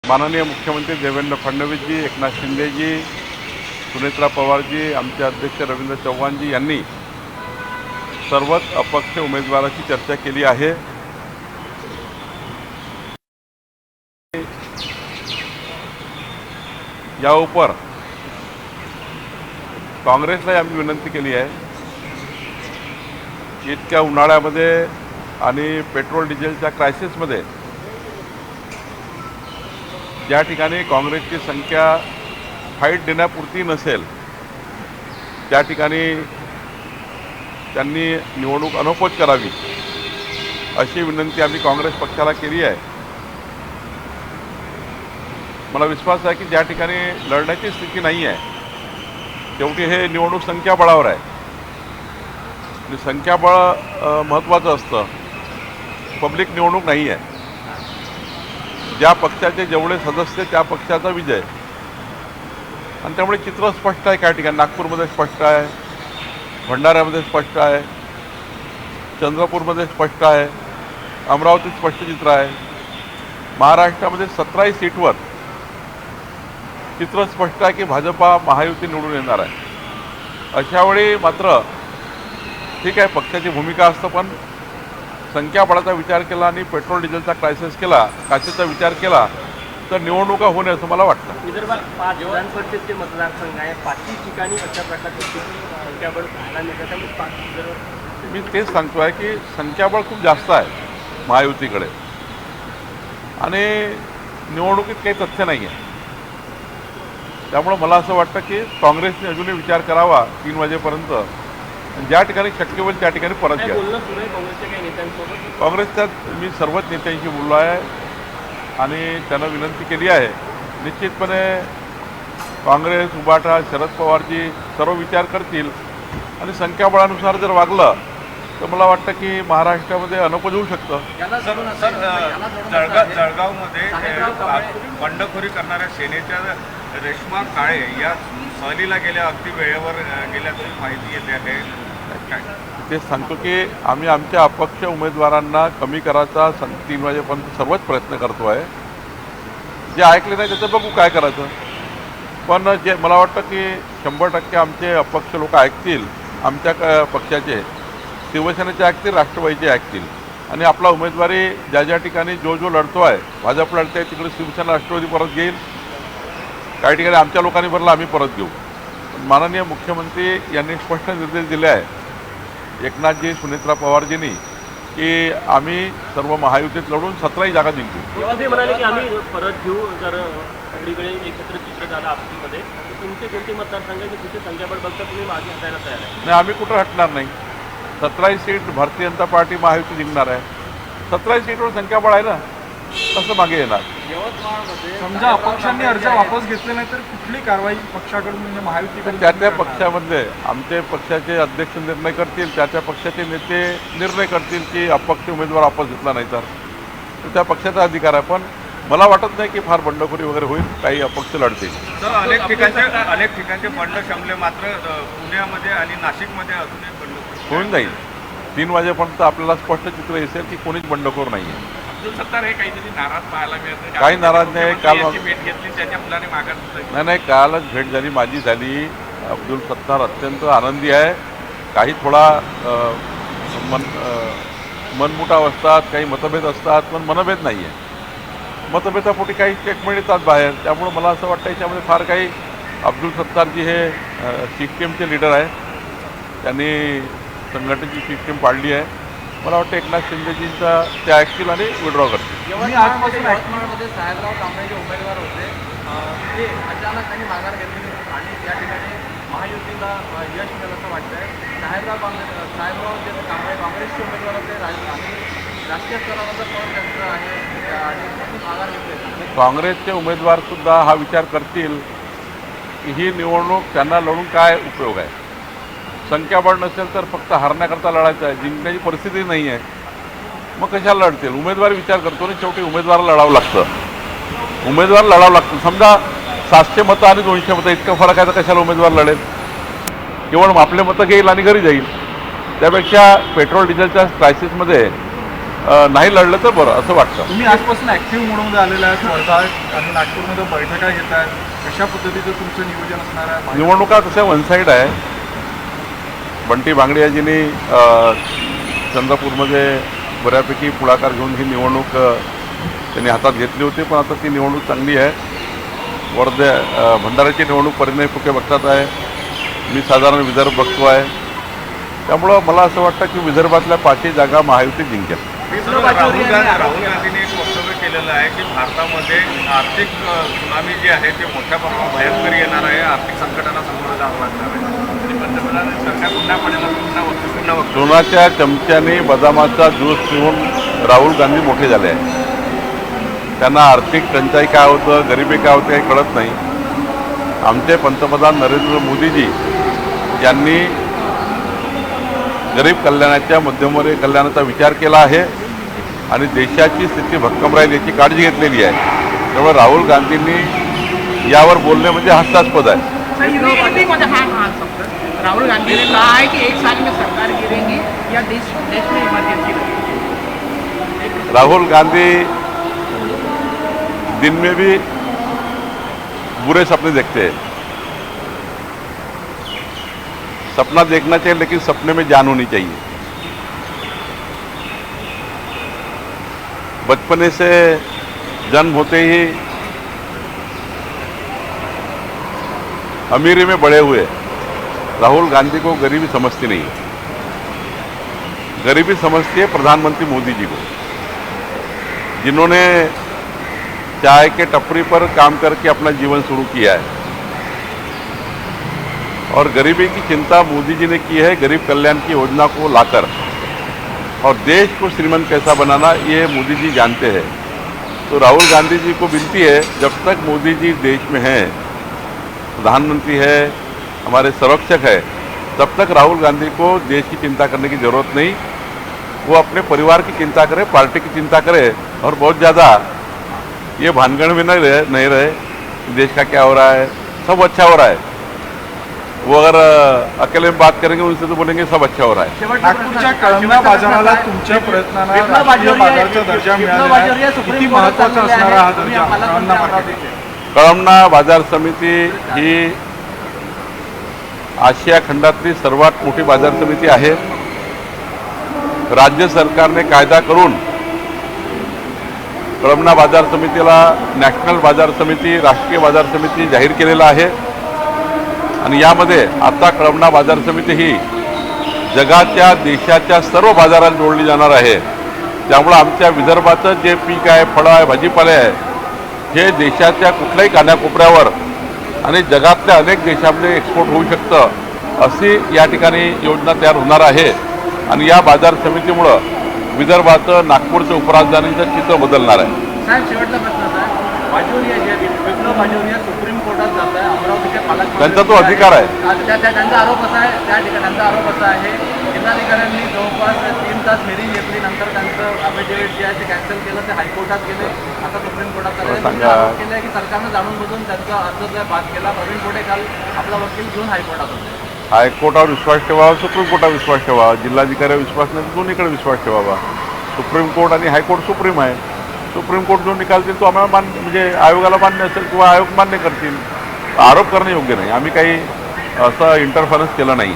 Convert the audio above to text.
माननीय मुख्यमंत्री देवेंद्र फडणवीसजी, एकनाथ शिंदेजी, सुनेत्रा पवारजी, आमचे अध्यक्ष रवींद्र चव्हाणजी यांनी सर्वच अपक्ष उमेदवाराची चर्चा केली आहे। या ऊपर काँग्रेसला आम्ही विनंती केली आहे, इतक्या उन्हाळ्यामध्ये आणि पेट्रोल डिझेलच्या क्रायसिसमध्ये ज्या ठिकाणी काँग्रेसची संख्या फाईट देण्यापुरती नसेल त्या ठिकाणी त्यांनी निवडणूक अनौपच करावी अशी विनंती आम्ही काँग्रेस पक्षाला केली आहे। मला विश्वास आहे की ज्या ठिकाणी लढण्याची स्थिती नाही आहे शेवटी हे निवडणूक संख्याबळावर आहे आणि संख्याबळ महत्त्वाचं असतं, पब्लिक निवडणूक नाही आहे। ज्या पक्षाचे जेवढे सदस्य त्या पक्षाचा विजय, आणि त्यामुळे चित्र स्पष्ट आहे। काय ठिकाणी नागपूरमध्ये स्पष्ट आहे, भंडाऱ्यामध्ये स्पष्ट आहे, चंद्रपूरमध्ये स्पष्ट आहे, अमरावतीत स्पष्ट चित्र आहे। महाराष्ट्रामध्ये 17 सीटवर चित्र स्पष्ट आहे की भाजपा महायुती निवडून येणार आहे। अशावेळी मात्र ठीक आहे, पक्षाची भूमिका असतं, पण संख्याबळाचा विचार केला आणि पेट्रोल डिझेलचा क्रायसिस केला, काचेचा विचार केला तर निवडणुका होणे असं मला वाटतं। विदर्भात 5 विधानपरिषदेचे मतदारसंघ आहे, 5 ठिकाणी अशा प्रकारची संख्याबळ पाहायला मिळतं। त्यामुळे मी तेच सांगतो आहे की संख्याबळ खूप जास्त आहे महायुतीकडे आणि निवडणुकीत काही तथ्य नाही आहे। त्यामुळं मला असं वाटतं की काँग्रेसने अजूनही विचार करावा 3 वाजेपर्यंत, ज्या ठिकाणी शक्य होईल त्या ठिकाणी परत घ्या। काँग्रेसच्या मी सर्वच नेत्यांशी बोललो आहे आणि त्यांना विनंती केली आहे। निश्चितपणे काँग्रेस, उबाटा, शरद पवारजी सर्व विचार करतील आणि संख्याबळानुसार जर वागलं तर मला वाटतं की महाराष्ट्रामध्ये अनौपच होऊ शकतं। जळगावमध्ये बंडखोरी करणाऱ्या सेनेच्या रेश्मा काळे या सहलीला गेल्या, अगदी वेळेवर गेल्याची माहिती येते आहे। तेच सांगतो की आम्ही आमच्या अपक्ष उमेदवारांना कमी करायचा 3 वाजेपर्यंत सर्वच प्रयत्न करतो आहे। जे ऐकले नाही त्याचं बघू काय करायचं, पण जे मला वाटतं की 100% आमचे अपक्ष लोक ऐकतील, आमच्या पक्षाचे, शिवसेनेचे ऐकतील, राष्ट्रवादीचे ऐकतील आणि आपला उमेदवारी ज्या ठिकाणी जो लढतो आहे, भाजप लढते आहे तिकडे शिवसेना राष्ट्रवादी परत घेईल, काही ठिकाणी आमच्या लोकांनी भरला आम्ही परत घेऊ। माननीय मुख्यमंत्री यांनी स्पष्ट निर्देश दिले आहे, एकनाथजी, सुनेत्रा पवारजींनी, की आम्ही सर्व महायुतीत लढून 17 जागा जिंकू। तेव्हा ते म्हणाले की आम्ही परत घेऊ जर सगळीकडे एकत्र चित्र झालं आपलीमध्ये, तुमचे कोणते मतदारसंघ की तिथे संख्याबळ बघता तुम्ही मागे हटायला तयार आहे? नाही, आम्ही कुठं हटणार नाही। 17 सीट भारतीय जनता पार्टी महायुती जिंकणार आहे। 17 सीटवर संख्याबळ आहे ना, कसं मागे येणार? समजा अपक्षांनी अर्ज वापस घेतले नाही तर कुठली कारवाई पक्षाकडून म्हणजे महायुतीकडून? त्या पक्षामध्ये आमचे पक्षाचे अध्यक्ष निर्णय करतील, त्या पक्षाचे नेते निर्णय करतील की अपक्ष उमेदवार वापस घेतला नाही तर त्या पक्षाचा अधिकार आहे। पण मला वाटत नाही की फार बंडखोरी वगैरे होईल, काही अपक्ष लढतील। तर अनेक ठिकाणचे बंड शमले, मात्र पुण्यामध्ये आणि नाशिकमध्ये अजूनही बंडखोरी होऊन जाईल। 3 वाजेपर्यंत आपल्याला स्पष्ट चित्र दिसेल की कोणीच बंडखोर नाही आहे। अब्दुल सत्तार हे काहीतरी नाराज पाहायला मिळतं, काही नाराज नाही। काल भेट घेतली, त्याच्या मुलाने माघार नाही, कालच भेट झाली, माझी झाली। अब्दुल सत्तार अत्यंत आनंदी आहे। काही थोडा मनमुटाव असतात, काही मतभेद असतात, पण मनभेद नाही आहे। मतभेदापोटी काही स्टेटमेंट येतात बाहेर, त्यामुळे मला असं वाटतं याच्यामध्ये फार काही, अब्दुल सत्तारजी हे सिस्टीमचे लीडर आहे, त्यांनी संघटनेची सिस्टीम पाडली आहे। मला वाटतं एकनाथ शिंदेजींचा ते ऐकतील आणि विड्रॉ करतील। यवतमाळमध्ये साहेबराव कांबळे जे उमेदवार होते ते अचानक त्यांनी माघार घेतली आणि त्या ठिकाणी महायुतीला यश मिळेल असं वाटतंय। साहेबराव जे कांबळे काँग्रेसचे उमेदवार होते आणि राष्ट्रीय स्तरावर पण त्यांचं आहे आणि त्यांनी माघार घेतली। काँग्रेसचे उमेदवारसुद्धा हा विचार करतील की ही निवडणूक त्यांना लढून काय उपयोग आहे। संख्याबळ नसेल तर फक्त हरण्याकरता लढायचं आहे, जिंकण्याची परिस्थिती नाही आहे, मग कशाला लढतील? उमेदवार विचार करतो ना, शेवटी उमेदवाराला लढावं लागतं, उमेदवार लढावं लागतं। समजा 700 मतं आणि 200 मतं इतका फरक आहे तर कशाला उमेदवार लढेल? केवळ आपले मतं घेईल आणि घरी जाईल। त्यापेक्षा पेट्रोल डिझेलच्या क्रायसिसमध्ये नाही लढलं तर बरं असं वाटतं. तुम्ही आजपासून ॲक्टिव्ह मोडमध्ये आलेला आहे. वर्धा आणि नागपूरमध्ये बैठका घेत आहेत. कशा पद्धतीचं तुमचं नियोजन असणार आहे? निवडणुका तशा वन साईड आहे. बंटी भांगडियाजींनी चंद्रपूरमध्ये बऱ्यापैकी पुढाकार घेऊन ही निवडणूक त्यांनी हातात घेतली होती, पण आता ती निवडणूक चांगली आहे. भंडाऱ्याची निवडणूक परिणय फुके बघतात आहे. मी साधारण विदर्भ बघतो आहे. त्यामुळं मला असं वाटतं की विदर्भातल्या 5 जागा महायुती जिंकेल. राहुल गांधींनी एक वक्तव्य केलेलं आहे की भारतामध्ये आर्थिक सुनामी जी आहे ते मोठ्या प्रमाणात भयंकर येणार आहे. आर्थिक संकटांना सामोरं जावं लागणार आहे. आणि पंतप्रधान सरकार पुन्हा पडेल पुन्हा वक्तव्य. सोनाच्या चमच्याने बदामाचा ज्यूस पिऊन राहुल गांधी मोठे झाले आहे. त्यांना आर्थिक टंचाई काय होतं, गरिबी काय होते हे कळत नाही. आमचे पंतप्रधान नरेंद्र मोदीजी यांनी गरीब कल्याणाच्या मध्यमवर्गीय कल्याणाचा विचार केला आहे आणि देशाची स्थिती भक्कम राहील याची काळजी घेतलेली आहे. त्यामुळे राहुल गांधींनी यावर बोलणे म्हणजे हास्यास्पद आहे. राहुल गांधी ने कहा है कि 1 साल में सरकार गिरेगी या देश में इमरजेंसी लगेगी. राहुल गांधी दिन में भी बुरे सपने देखते हैं. सपना देखना चाहिए लेकिन सपने में जान होनी चाहिए. बचपने से जन्म होते ही अमीरी में बड़े हुए राहुल गांधी को गरीबी समझती नहीं. गरीबी समझती है प्रधानमंत्री मोदी जी को, जिन्होंने चाय के टपरी पर काम करके अपना जीवन शुरू किया है. और गरीबी की चिंता मोदी जी ने की है गरीब कल्याण की योजना को लाकर. और देश को श्रीमंत कैसा बनाना ये मोदी जी जानते हैं. तो राहुल गांधी जी को विनती है, जब तक मोदी जी देश में हैं, प्रधानमंत्री है, हमारे संरक्षक है, तब तक राहुल गांधी को देश की चिंता करने की ज़रूरत नहीं. वो अपने परिवार की चिंता करे, पार्टी की चिंता करे और बहुत ज़्यादा ये भानगढ़ में नहीं रहे देश का क्या हो रहा है. सब अच्छा हो रहा है. वो अगर अकेले में बात करेंगे उनसे तो बोलेंगे सब अच्छा हो रहा है. नागपूरच्या कळमना बाजाराला तुमच्या प्रयत्नांना राष्ट्रीय बाजाराचा दर्जा मिळालेला आहे. किती महत्त्वाचा असणार हा दर्जा कळमना मार्केट? कळमना बाजार समिती ही आशिया खंडातली सर्वात मोठी बाजार समिती आहे. राज्य सरकारने कायदा करून कळमना बाजार समितीला नॅशनल बाजार समिती, राष्ट्रीय बाजार समिती जाहीर केलेला आहे. आणि यामध्ये आता कळमना बाजार समिती ही जगाच्या देशाच्या सर्व बाजारात जोडली जाणार आहे. त्यामुळे आमच्या विदर्भाचं जे पीक आहे, फळं आहे, भाजीपाले आहे, हे देशाच्या कुठल्याही कानाकोपऱ्यावर आणि जगातल्या अनेक देशांमध्ये एक्सपोर्ट होऊ शकतं अशी या ठिकाणी योजना तयार होणार आहे. आणि या बाजार समितीमुळं विदर्भाचं, नागपूरचं उपराजधानीचं चित्र बदलणार आहे. साहेब, शेवटचा प्रश्न असा आहे, बाजोरिया जे विप्लव बाजोरिया सुप्रीम कोर्टात जात आहे. अमरावतीच्या पालकमंत्री त्यांचा तो अधिकार आहे. त्यांचा आरोप असा आहे, त्या ठिकाणी त्यांचा आरोप असा आहे, जिल्हाधिकाऱ्यांनी जवळपास 3 तास हेरिंग घेतली, नंतर त्यांचं अफिडेव्हिट जे आहे ते कॅन्सल केलं, ते हायकोर्टात गेले, आता सुप्रीम कोर्टात चालले. त्यांनी आरोप केला आहे की सरकारनं जाणून बुजून त्यांचा अर्ज जो बाद केला. प्रवीण पोटे काल आपला वकील घेऊन हायकोर्टात होते. हायकोर्टावर विश्वास ठेवावा, सुप्रीम कोर्टावर विश्वास ठेवावा. जिल्हाधिकाऱ्यावर विश्वास नाही तर दोन्हीकडे विश्वास ठेवावा. सुप्रीम कोर्ट आणि हायकोर्ट सुप्रीम आहे. सुप्रीम कोर्ट जो निकाल देईल तो आम्हाला मान्य, म्हणजे आयोगाला मान्य असेल किंवा आयोग मान्य करतील. आरोप करणं योग्य नाही. आम्ही काही असं इंटरफरन्स केलं नाही.